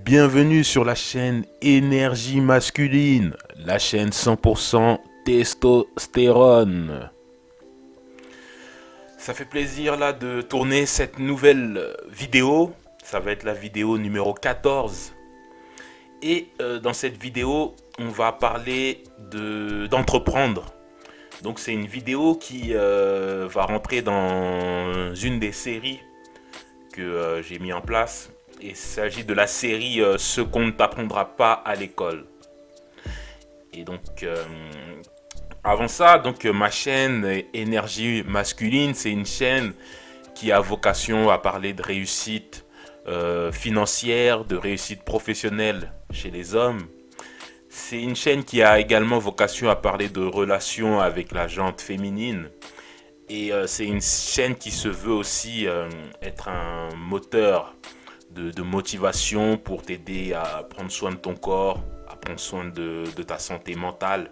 Bienvenue sur la chaîne Énergie Masculine, la chaîne 100% testostérone. Ça fait plaisir là de tourner cette nouvelle vidéo. Ça va être la vidéo numéro 14. Et dans cette vidéo, on va parler d'entreprendre. Donc c'est une vidéo qui va rentrer dans une des séries que j'ai mis en place. Il s'agit de la série Ce qu'on ne t'apprendra pas à l'école. Et donc, avant ça, ma chaîne Énergie Masculine, c'est une chaîne qui a vocation à parler de réussite financière, de réussite professionnelle chez les hommes. C'est une chaîne qui a également vocation à parler de relations avec la gente féminine. Et c'est une chaîne qui se veut aussi être un moteur de motivation pour t'aider à prendre soin de ton corps, à prendre soin de ta santé mentale.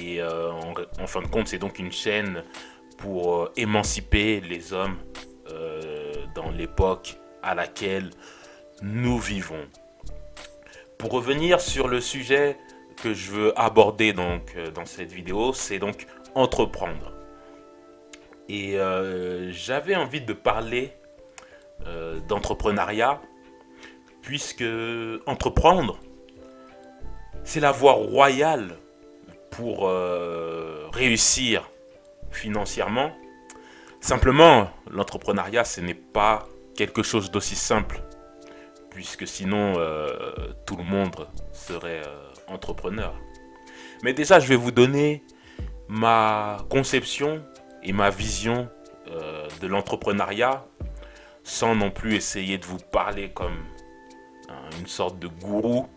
Et en fin de compte, c'est donc une chaîne pour émanciper les hommes dans l'époque à laquelle nous vivons. Pour revenir sur le sujet que je veux aborder donc, dans cette vidéo, c'est donc entreprendre. Et j'avais envie de parler d'entrepreneuriat, puisque entreprendre, c'est la voie royale pour réussir financièrement. Simplement, l'entrepreneuriat, ce n'est pas quelque chose d'aussi simple, puisque sinon, tout le monde serait entrepreneur. Mais déjà, je vais vous donner ma conception et ma vision de l'entrepreneuriat, sans non plus essayer de vous parler comme une sorte de gourou.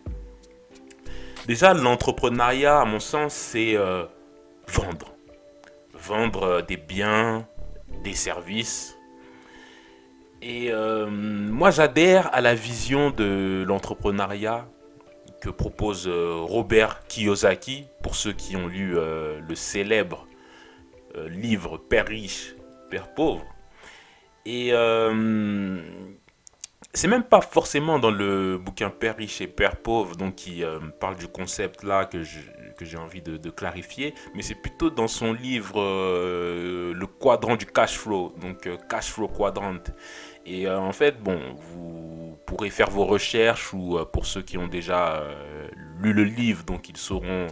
Déjà, l'entrepreneuriat, à mon sens, c'est vendre. Vendre des biens, des services. Et moi, j'adhère à la vision de l'entrepreneuriat que propose Robert Kiyosaki, pour ceux qui ont lu le célèbre livre Père riche, Père pauvre. Et c'est même pas forcément dans le bouquin Père riche et Père pauvre, donc qui parle du concept là que j'ai envie de clarifier, mais c'est plutôt dans son livre le quadrant du cash flow, donc cash flow quadrant. Et en fait, bon, vous pourrez faire vos recherches, ou pour ceux qui ont déjà lu le livre, donc ils sauront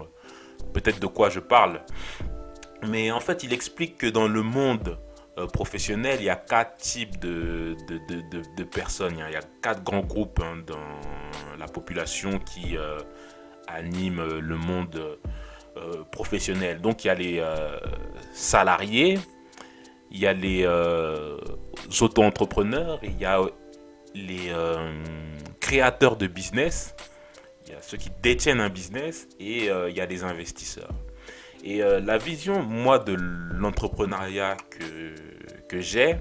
peut-être de quoi je parle. Mais en fait, il explique que dans le monde professionnel, il y a 4 types de personnes. Il y a 4 grands groupes dans la population qui animent le monde professionnel. Donc il y a les salariés, il y a les auto-entrepreneurs, il y a les créateurs de business, il y a ceux qui détiennent un business, et il y a les investisseurs. Et la vision, moi, de l'entrepreneuriat que j'ai,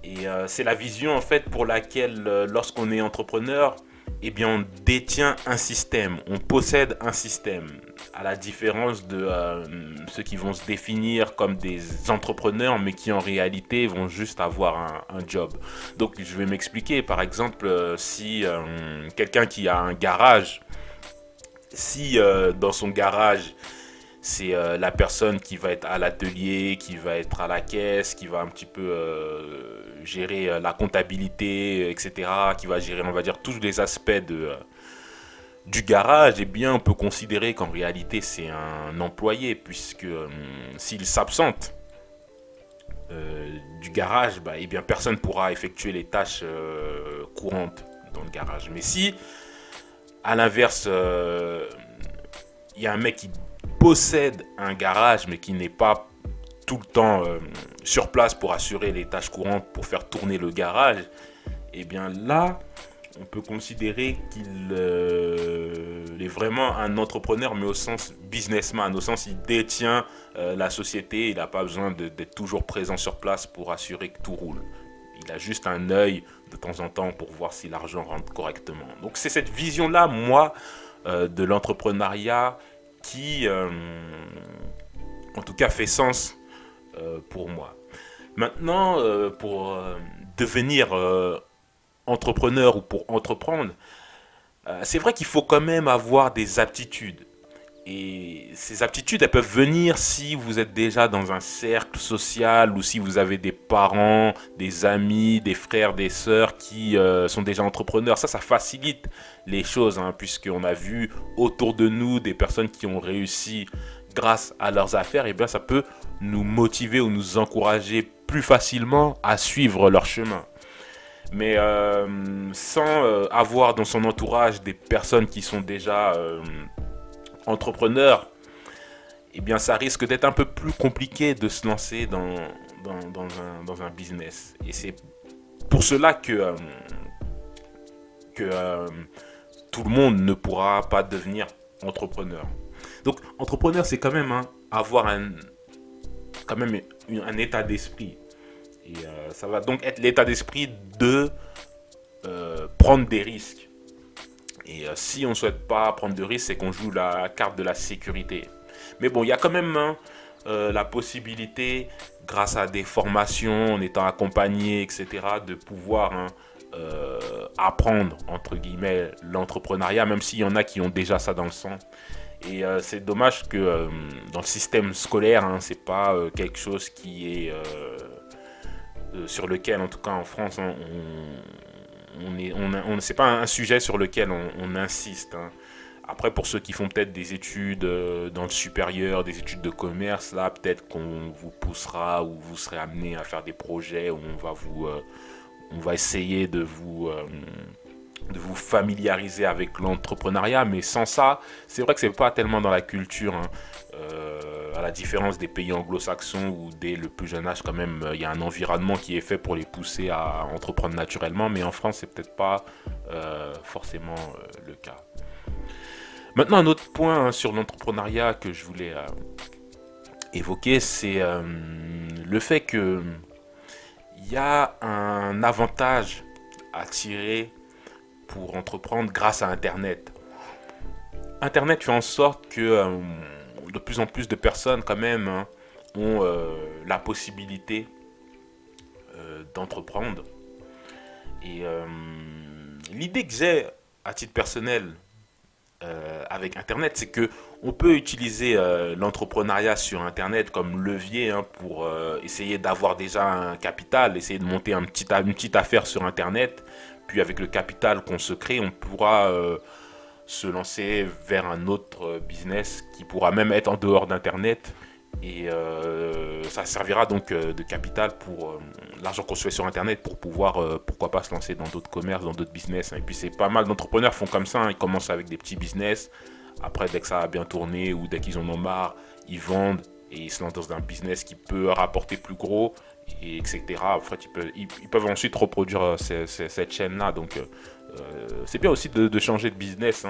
et c'est la vision en fait pour laquelle lorsqu'on est entrepreneur, eh bien on détient un système, on possède un système, à la différence de ceux qui vont se définir comme des entrepreneurs mais qui en réalité vont juste avoir un job. Donc je vais m'expliquer. Par exemple, si quelqu'un qui a un garage, si dans son garage c'est la personne qui va être à l'atelier, qui va être à la caisse, qui va un petit peu gérer la comptabilité, etc., qui va gérer, on va dire, tous les aspects du garage, eh bien, on peut considérer qu'en réalité, c'est un employé, puisque s'il s'absente du garage, bah, eh bien, personne ne pourra effectuer les tâches courantes dans le garage. Mais si, à l'inverse, il y a un mec qui possède un garage mais qui n'est pas tout le temps sur place pour assurer les tâches courantes, pour faire tourner le garage, et bien là on peut considérer qu'il est vraiment un entrepreneur, mais au sens businessman, au sens il détient la société, il n'a pas besoin d'être toujours présent sur place pour assurer que tout roule. Il a juste un œil de temps en temps pour voir si l'argent rentre correctement. Donc c'est cette vision là, moi, de l'entrepreneuriat qui, en tout cas, fait sens pour moi. Maintenant, pour devenir entrepreneur ou pour entreprendre, c'est vrai qu'il faut quand même avoir des aptitudes. Et ces aptitudes, elles peuvent venir si vous êtes déjà dans un cercle social ou si vous avez des parents, des amis, des frères, des sœurs qui sont déjà entrepreneurs. Ça facilite les choses, hein, puisqu'on a vu autour de nous des personnes qui ont réussi grâce à leurs affaires. Et bien, ça peut nous motiver ou nous encourager plus facilement à suivre leur chemin. Mais sans avoir dans son entourage des personnes qui sont déjà entrepreneurs, eh bien ça risque d'être un peu plus compliqué de se lancer dans un business. Et c'est pour cela que tout le monde ne pourra pas devenir entrepreneur. Donc entrepreneur, c'est quand même avoir quand même un état d'esprit. Et ça va donc être l'état d'esprit de prendre des risques. Et si on ne souhaite pas prendre de risques, c'est qu'on joue la carte de la sécurité. Mais bon, il y a quand même la possibilité, grâce à des formations, en étant accompagné, etc., de pouvoir apprendre, entre guillemets, l'entrepreneuriat, même s'il y en a qui ont déjà ça dans le sang. Et c'est dommage que dans le système scolaire, c'est pas quelque chose qui est sur lequel, en tout cas en France, c'est pas un sujet sur lequel on insiste. Après, pour ceux qui font peut-être des études dans le supérieur, des études de commerce, là, peut-être qu'on vous poussera ou vous serez amené à faire des projets où on va essayer de vous familiariser avec l'entrepreneuriat. Mais sans ça, c'est vrai que c'est pas tellement dans la culture. À la différence des pays anglo-saxons où dès le plus jeune âge, quand même, il y a un environnement qui est fait pour les pousser à entreprendre naturellement. Mais en France, c'est peut-être pas forcément le cas. Maintenant, un autre point sur l'entrepreneuriat que je voulais évoquer, c'est le fait que il y a un avantage à tirer pour entreprendre grâce à Internet. Internet fait en sorte que de plus en plus de personnes quand même ont la possibilité d'entreprendre. Et l'idée que j'ai à titre personnel avec Internet, c'est que on peut utiliser l'entrepreneuriat sur Internet comme levier pour essayer d'avoir déjà un capital, essayer de monter une petite affaire sur Internet. Puis avec le capital qu'on se crée, on pourra se lancer vers un autre business qui pourra même être en dehors d'Internet. Et ça servira donc de capital pour l'argent qu'on se fait sur Internet pour pouvoir, pourquoi pas, se lancer dans d'autres commerces, dans d'autres business. Et puis c'est pas mal d'entrepreneurs font comme ça, ils commencent avec des petits business. Après, dès que ça a bien tourné ou dès qu'ils en ont marre, ils vendent et ils se lancent dans un business qui peut rapporter plus gros, et etc. En fait, ils peuvent ensuite reproduire cette chaîne-là. Donc c'est bien aussi de changer de business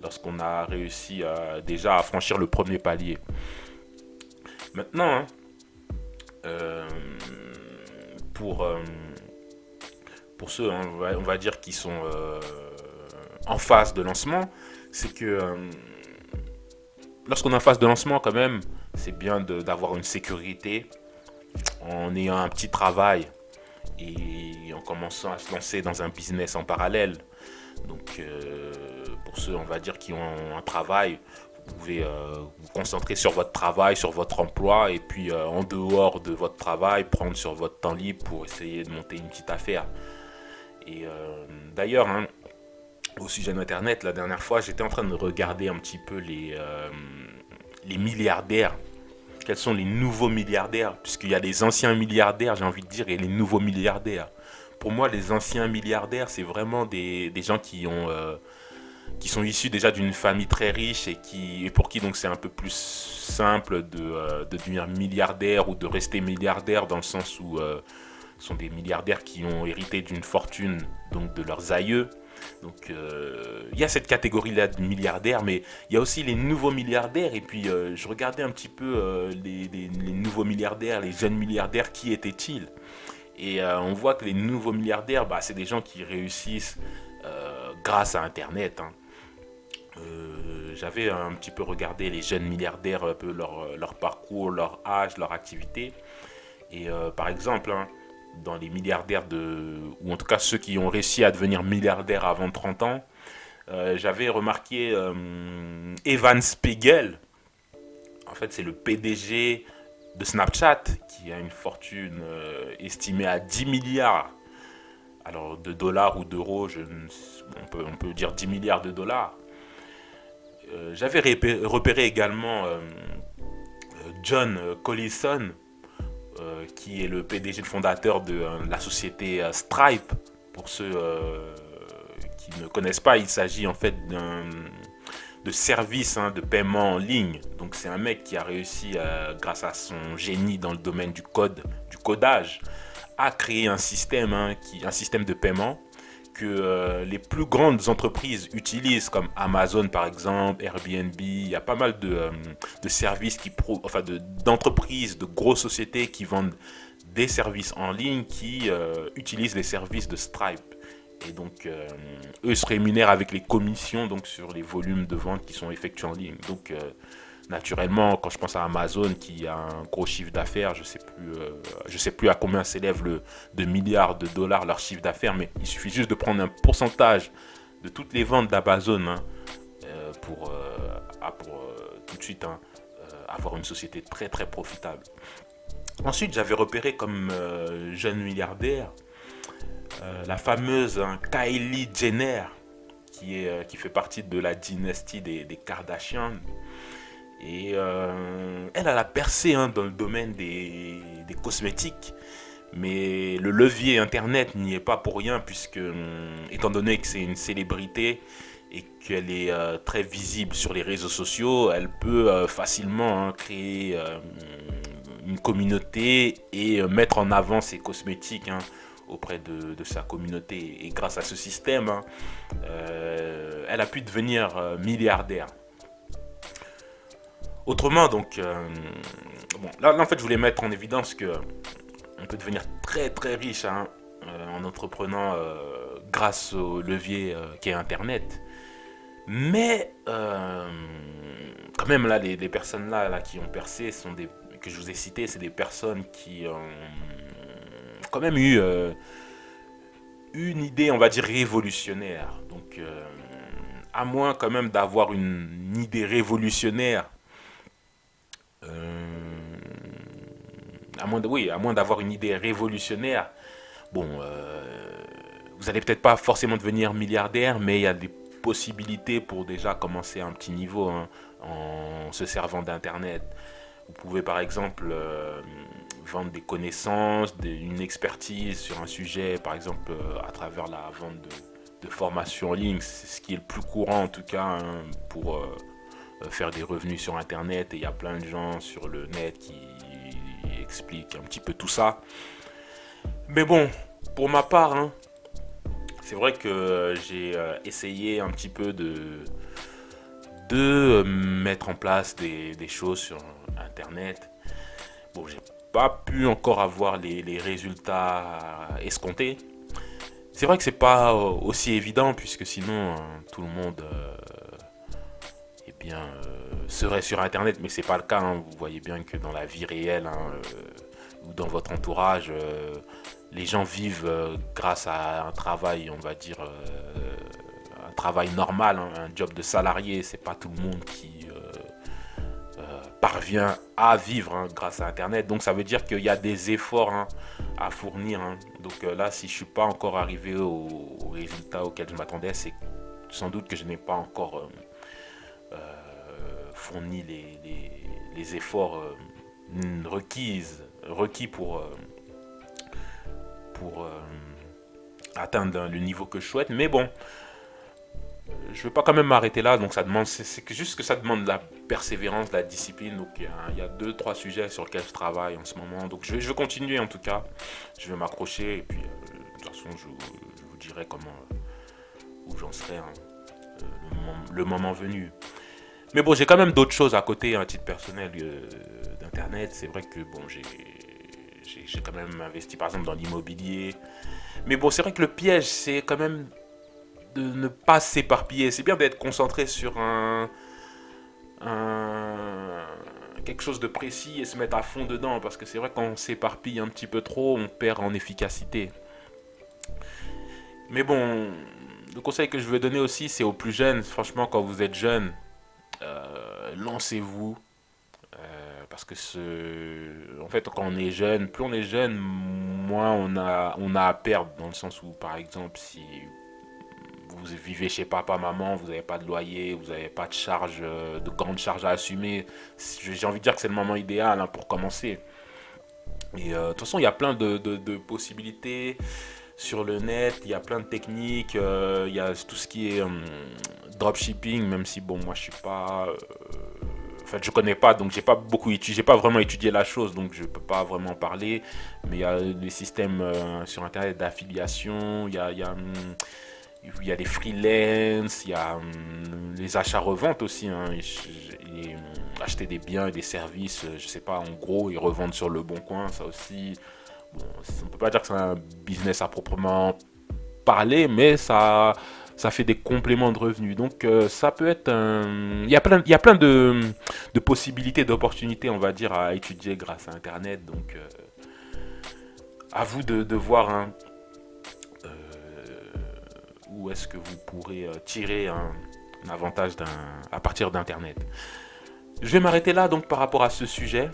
lorsqu'on a réussi déjà à franchir le premier palier. Maintenant, pour ceux, on va dire, qui sont en phase de lancement, c'est que lorsqu'on est en phase de lancement, quand même, c'est bien d'avoir une sécurité en ayant un petit travail et en commençant à se lancer dans un business en parallèle. Donc, pour ceux, on va dire, qui ont un travail, vous pouvez vous concentrer sur votre travail, sur votre emploi, et puis en dehors de votre travail, prendre sur votre temps libre pour essayer de monter une petite affaire. Et d'ailleurs, au sujet d'Internet, la dernière fois, j'étais en train de regarder un petit peu les milliardaires. Quels sont les nouveaux milliardaires? Puisqu'il y a les anciens milliardaires, j'ai envie de dire, et les nouveaux milliardaires. Pour moi, les anciens milliardaires, c'est vraiment des gens qui sont issus déjà d'une famille très riche et pour qui donc c'est un peu plus simple de devenir milliardaire ou de rester milliardaire, dans le sens où ce sont des milliardaires qui ont hérité d'une fortune donc de leurs aïeux. Donc il y a cette catégorie-là de milliardaires, mais il y a aussi les nouveaux milliardaires. Et puis je regardais un petit peu les nouveaux milliardaires, les jeunes milliardaires, qui étaient-ils? Et on voit que les nouveaux milliardaires, c'est des gens qui réussissent grâce à Internet. J'avais un petit peu regardé les jeunes milliardaires, un peu leur parcours, leur âge, leur activité. Et par exemple, dans les milliardaires ou en tout cas ceux qui ont réussi à devenir milliardaires avant 30 ans, j'avais remarqué Evan Spiegel. En fait, c'est le PDG de Snapchat qui a une fortune estimée à 10 milliards. Alors, de dollars ou d'euros, on peut dire 10 milliards de dollars. J'avais repéré également John Collison, qui est le PDG, le fondateur de la société Stripe. Pour ceux qui ne connaissent pas, il s'agit en fait de service de paiement en ligne. Donc c'est un mec qui a réussi, grâce à son génie dans le domaine du codage, à créer un système, un système de paiement que les plus grandes entreprises utilisent, comme Amazon par exemple, Airbnb. Il y a pas mal de services d'entreprises, de grosses sociétés qui vendent des services en ligne qui utilisent les services de Stripe. Et donc, eux se rémunèrent avec les commissions donc, sur les volumes de vente qui sont effectués en ligne. Donc, naturellement, quand je pense à Amazon qui a un gros chiffre d'affaires, je sais plus à combien s'élève de milliards de dollars leur chiffre d'affaires, mais il suffit juste de prendre un pourcentage de toutes les ventes d'Amazon pour tout de suite avoir une société très très profitable. Ensuite, j'avais repéré comme jeune milliardaire la fameuse Kylie Jenner qui fait partie de la dynastie des Kardashian. Et elle a percé dans le domaine des cosmétiques. Mais le levier internet n'y est pas pour rien, puisque étant donné que c'est une célébrité et qu'elle est très visible sur les réseaux sociaux, elle peut facilement créer une communauté et mettre en avant ses cosmétiques auprès de sa communauté. Et grâce à ce système, elle a pu devenir milliardaire. Autrement, donc, là en fait je voulais mettre en évidence que on peut devenir très très riche en entreprenant grâce au levier qui est Internet. Mais quand même là, les personnes là qui ont percé que je vous ai citées, c'est des personnes qui ont quand même eu une idée, on va dire, révolutionnaire. Donc, à moins quand même d'avoir une idée révolutionnaire, à moins d'avoir une idée révolutionnaire, bon, vous allez peut-être pas forcément devenir milliardaire, mais il y a des possibilités pour déjà commencer à un petit niveau en se servant d'Internet. Vous pouvez par exemple vendre des connaissances, une expertise sur un sujet, par exemple à travers la vente de formations en ligne. C'est ce qui est le plus courant en tout cas pour faire des revenus sur Internet. Et il y a plein de gens sur le net qui expliquent un petit peu tout ça. Mais bon, pour ma part, c'est vrai que j'ai essayé un petit peu de mettre en place des choses sur Internet. Bon, j'ai pas pu encore avoir les résultats escomptés. C'est vrai que c'est pas aussi évident, puisque sinon tout le monde serait sur Internet, mais c'est pas le cas. Vous voyez bien que dans la vie réelle ou dans votre entourage, les gens vivent grâce à un travail, on va dire, un travail normal, un job de salarié. C'est pas tout le monde qui parvient à vivre grâce à Internet. Donc ça veut dire qu'il y a des efforts à fournir. Donc là, si je suis pas encore arrivé au résultat auquel je m'attendais, c'est sans doute que je n'ai pas encore fourni les efforts requis pour atteindre le niveau que je souhaite. Mais bon, je ne vais pas quand même m'arrêter là. Donc c'est juste que ça demande de la persévérance, de la discipline. Donc il y a 2-3 sujets sur lesquels je travaille en ce moment. Donc je vais continuer en tout cas. Je vais m'accrocher et puis de toute façon je vous dirai où j'en serai le moment venu. Mais bon, j'ai quand même d'autres choses à côté, à titre personnel d'Internet. C'est vrai que bon, j'ai quand même investi par exemple dans l'immobilier. Mais bon, c'est vrai que le piège, c'est quand même de ne pas s'éparpiller. C'est bien d'être concentré sur quelque chose de précis et se mettre à fond dedans. Parce que c'est vrai qu'on s'éparpille un petit peu trop, on perd en efficacité. Mais bon, le conseil que je veux donner aussi, c'est aux plus jeunes. Franchement, quand vous êtes jeune, lancez-vous. Parce que en fait, quand on est jeune, plus on est jeune, moins on a à perdre. Dans le sens où, par exemple, si vous vivez chez papa, maman, vous n'avez pas de loyer, vous n'avez pas de charge, de grandes charges à assumer, j'ai envie de dire que c'est le moment idéal, hein, pour commencer. Et de toute façon, il y a plein de possibilités sur le net, il y a plein de techniques, il y a tout ce qui est dropshipping, même si bon, moi je suis pas, en fait, je connais pas, donc j'ai pas vraiment étudié la chose, donc je peux pas vraiment parler. Mais il y a des systèmes sur internet d'affiliation, il y a des freelance, il y a les achats-reventes aussi, hein, acheter des biens et des services, je sais pas, en gros, ils revendent sur le bon coin, ça aussi. Bon, on peut pas dire que c'est un business à proprement parler, mais ça fait des compléments de revenus. Donc ça peut être il y a plein de possibilités, d'opportunités, on va dire, à étudier grâce à Internet. Donc à vous de voir, hein, où est-ce que vous pourrez tirer un avantage à partir d'Internet. Je vais m'arrêter là donc par rapport à ce sujet.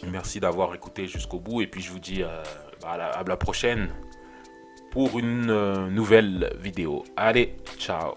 Merci d'avoir écouté jusqu'au bout et puis je vous dis à la prochaine pour une nouvelle vidéo. Allez, ciao.